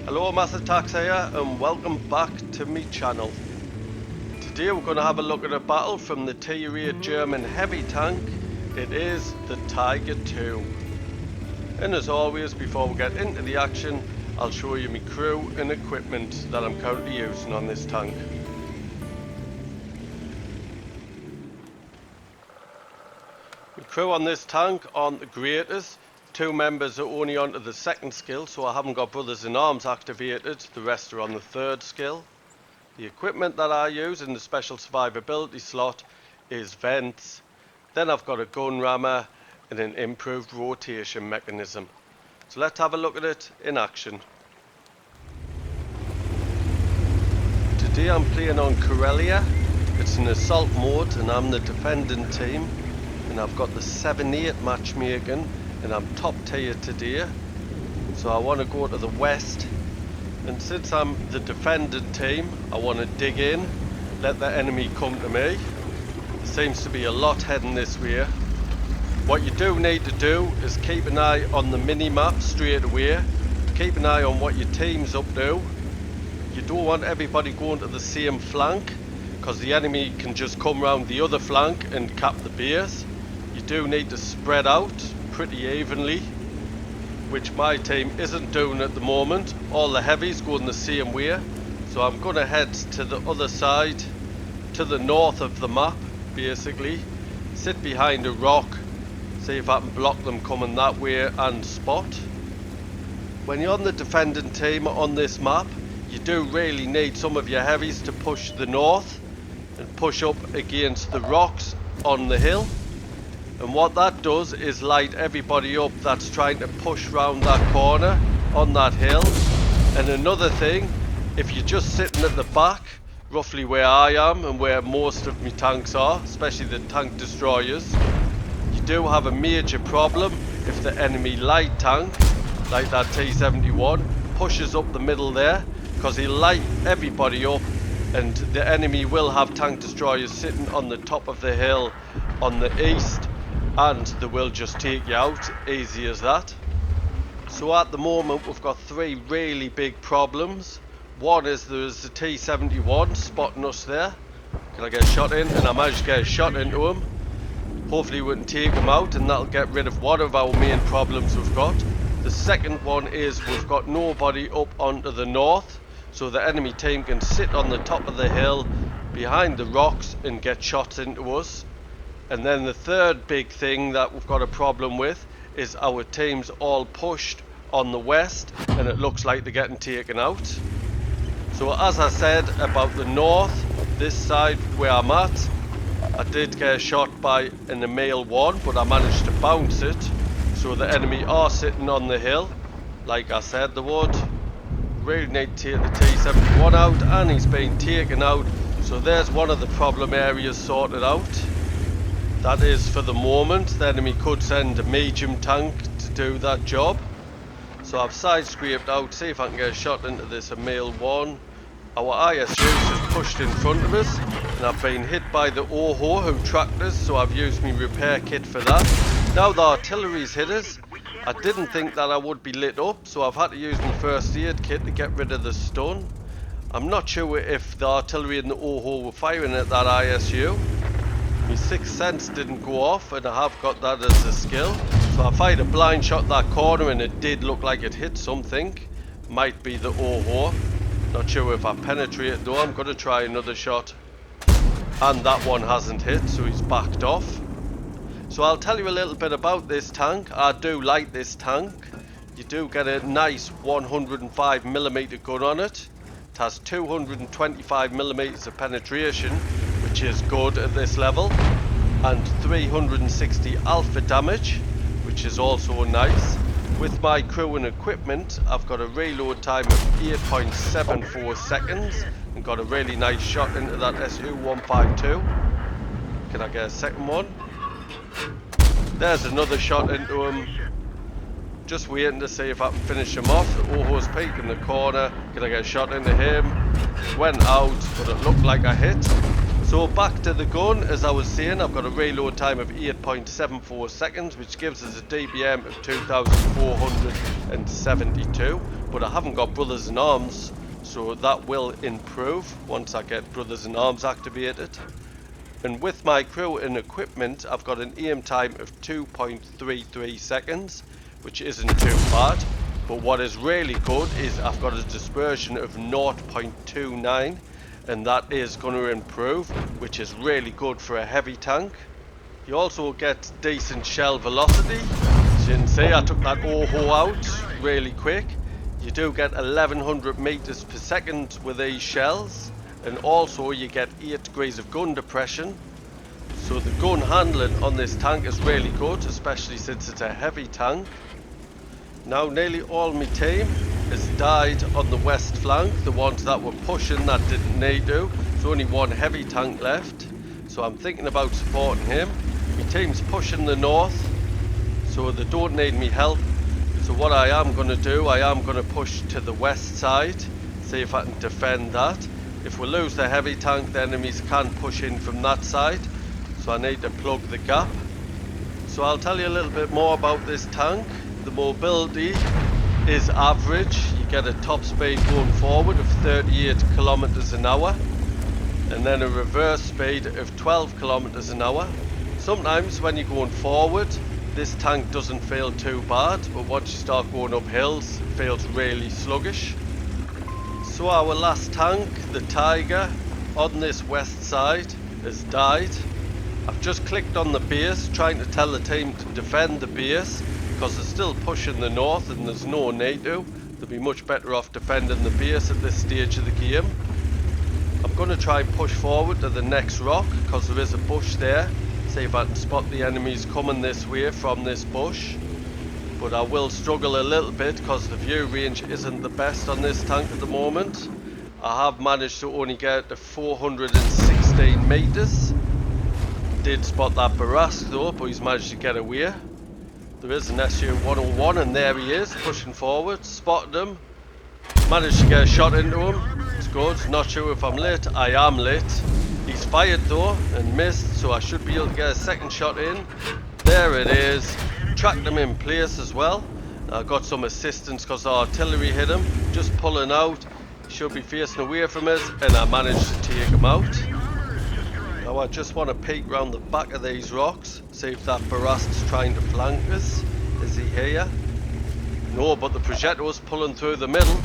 Hello, Mathatax here and welcome back to my channel. Today we're going to have a look at a battle from the T-8 German heavy tank. It is the Tiger II. And as always, before we get into the action, I'll show you my crew and equipment that I'm currently using on this tank. My crew on this tank aren't the greatest. Two members are only onto the second skill, so I haven't got brothers in arms activated. The rest are on the third skill. The equipment that I use in the special survivability slot is vents. Then I've got a gun rammer and an improved rotation mechanism. So let's have a look at it in action. Today I'm playing on Karelia. It's an assault mode and I'm the defending team. And I've got the 7-8 matchmaking. And I'm top tier today, so I want to go to the west, and since I'm the defending team I want to dig in, let the enemy come to me. There seems to be a lot heading this way. What you do need to do is keep an eye on the mini-map straight away, keep an eye on what your team's up to. You don't want everybody going to the same flank, because the enemy can just come round the other flank and cap the base. You do need to spread out pretty evenly, which my team isn't doing at the moment. All the heavies going the same way, so I'm going to head to the other side, to the north of the map basically, sit behind a rock, see if I can block them coming that way and spot. When you're on the defending team on this map, you do really need some of your heavies to push the north and push up against the rocks on the hill. And what that does is light everybody up that's trying to push round that corner on that hill. And another thing, if you're just sitting at the back, roughly where I am and where most of my tanks are, especially the tank destroyers, you do have a major problem if the enemy light tank, like that T-71, pushes up the middle there, because he'll light everybody up and the enemy will have tank destroyers sitting on the top of the hill on the east, and they will just take you out, easy as that. So at the moment we've got three really big problems. One is there's the T-71 spotting us there. Can I get a shot in? And I managed to get a shot into him. Hopefully we can take him out and that'll get rid of one of our main problems we've got. The second one is we've got nobody up onto the north, so the enemy team can sit on the top of the hill behind the rocks and get shots into us. And then the third big thing that we've got a problem with is our team's all pushed on the west and it looks like they're getting taken out. So as I said about the north, this side where I'm at, I did get a shot by an Emil 1, but I managed to bounce it. So the enemy are sitting on the hill, like I said they would. Really need to take the T-71 out, and he's being taken out. So there's one of the problem areas sorted out. That is for the moment. The enemy could send a medium tank to do that job. So I've side scraped out, see if I can get a shot into this Emil 1. Our ISU's just pushed in front of us and I've been hit by the OHO who tracked us, so I've used my repair kit for that. Now the artillery's hit us. I didn't think that I would be lit up, so I've had to use my first aid kit to get rid of the stun. I'm not sure if the artillery and the OHO were firing at that ISU. My sixth sense didn't go off and I have got that as a skill. So I fired a blind shot that corner and it did look like it hit something. Might be the OHO. Not sure if I penetrate though. I'm going to try another shot. And that one hasn't hit, so he's backed off. So I'll tell you a little bit about this tank. I do like this tank. You do get a nice 105mm gun on it. It has 225mm of penetration, which is good at this level, and 360 alpha damage, which is also nice. With my crew and equipment, I've got a reload time of 8.74 seconds and got a really nice shot into that SU-152. Can I get a second one? There's another shot into him. Just waiting to see if I can finish him off. The OHO's peak in the corner. Can I get a shot into him? Went out, but it looked like I hit. So back to the gun, as I was saying, I've got a reload time of 8.74 seconds, which gives us a DBM of 2,472, but I haven't got Brothers in Arms, so that will improve once I get Brothers in Arms activated. And with my crew and equipment, I've got an aim time of 2.33 seconds, which isn't too bad. But what is really good is I've got a dispersion of 0.29, and that is going to improve, which is really good for a heavy tank. You also get decent shell velocity. As you can see, I took that Oho out really quick. You do get 1100 meters per second with these shells, and also you get 8 degrees of gun depression. So the gun handling on this tank is really good, especially since it's a heavy tank. Now nearly all my team has died on the west flank. The ones that were pushing that didn't need to. There's only one heavy tank left, so I'm thinking about supporting him. My team's pushing the north, so they don't need me help. So what I am going to do, I am going to push to the west side, see if I can defend that. If we lose the heavy tank, the enemies can push in from that side, so I need to plug the gap. So I'll tell you a little bit more about this tank. The mobility is average. You get a top speed going forward of 38 kilometers an hour, and then a reverse speed of 12 kilometers an hour. Sometimes when you're going forward, this tank doesn't feel too bad, but once you start going up hills, it feels really sluggish. So our last tank, the Tiger, on this west side, has died. I've just clicked on the base, trying to tell the team to defend the base, because they're still pushing the north and there's no need to. They'll be much better off defending the base at this stage of the game. I'm going to try and push forward to the next rock, because there is a bush there. See if I can spot the enemies coming this way from this bush. But I will struggle a little bit because the view range isn't the best on this tank at the moment. I have managed to only get to 416 meters. Did spot that Barask though, but he's managed to get away. There is an SU-101 and there he is, pushing forward. Spotted him. Managed to get a shot into him. It's good. Not sure if I'm lit. I am lit. He's fired though and missed, so I should be able to get a second shot in. There it is. Tracked him in place as well. I got some assistance because the artillery hit him. Just pulling out. He should be facing away from us, and I managed to take him out. Now I just want to peek round the back of these rocks, see if that Barask's trying to flank us. Is he here? No, but the Progetto's pulling through the middle.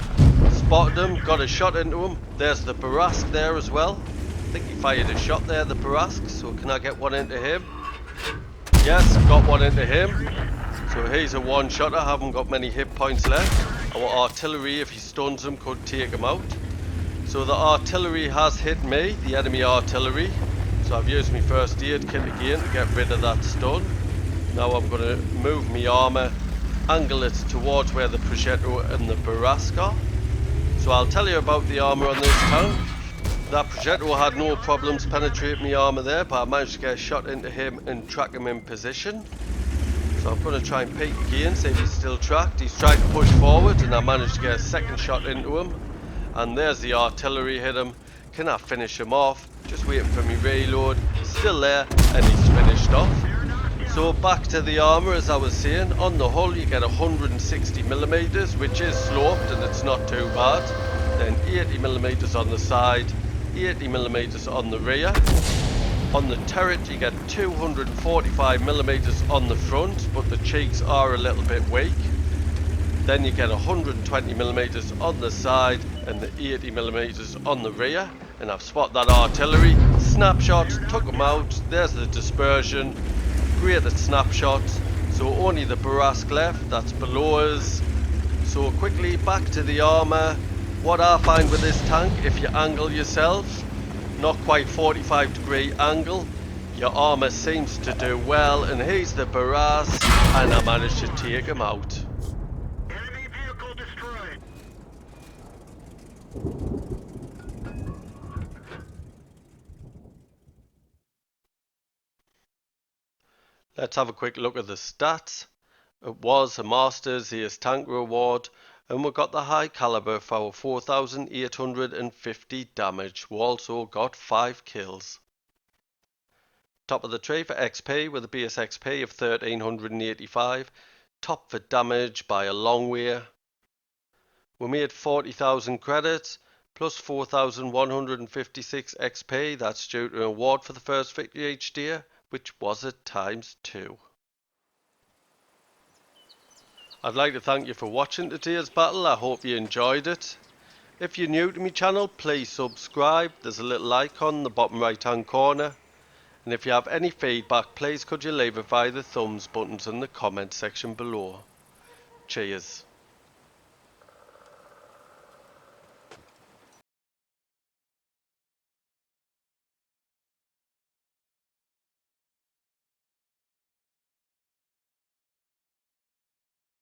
Spotted him, got a shot into him. There's the Barask there as well. I think he fired a shot there, the Barask, so can I get one into him? Yes, got one into him. So he's a one-shotter, haven't got many hit points left. Our artillery, if he stuns him, could take him out. So the artillery has hit me, the enemy artillery. So I've used my first aid kit again to get rid of that stun. Now I'm going to move my armour, angle it towards where the Progetto and the Barask are. So I'll tell you about the armour on this tank. That Progetto had no problems penetrating my armour there, but I managed to get a shot into him and track him in position. So I'm going to try and peek again, see if he's still tracked. He's trying to push forward and I managed to get a second shot into him. And there's the artillery hit him. Can I finish him off? Just waiting for me reload. He's still there and he's finished off. So back to the armour, as I was saying. On the hull you get 160mm, which is sloped and it's not too bad. Then 80mm on the side, 80mm on the rear. On the turret you get 245mm on the front, but the cheeks are a little bit weak. Then you get 120mm on the side and the 80mm on the rear. And I've spotted that artillery. Snapshot, took them out. There's the dispersion. Great at snapshots. So only the Barask left, that's below us. So quickly back to the armour. What I find with this tank, if you angle yourself, not quite 45-degree angle, your armour seems to do well. And here's the Barask, and I managed to take him out. Enemy vehicle destroyed. Let's have a quick look at the stats. It was a Masters ES Tank Reward, and we got the high caliber for our 4,850 damage. We also got 5 kills. Top of the tree for XP with a base XP of 1,385. Top for damage by a long way. We made 40,000 credits plus 4,156 XP. That's due to an award for the first victory each day, which was at ×2. I'd like to thank you for watching today's battle. I hope you enjoyed it. If you're new to my channel, please subscribe. There's a little icon in the bottom right hand corner. And if you have any feedback, please could you leave it via the thumbs buttons in the comment section below. Cheers.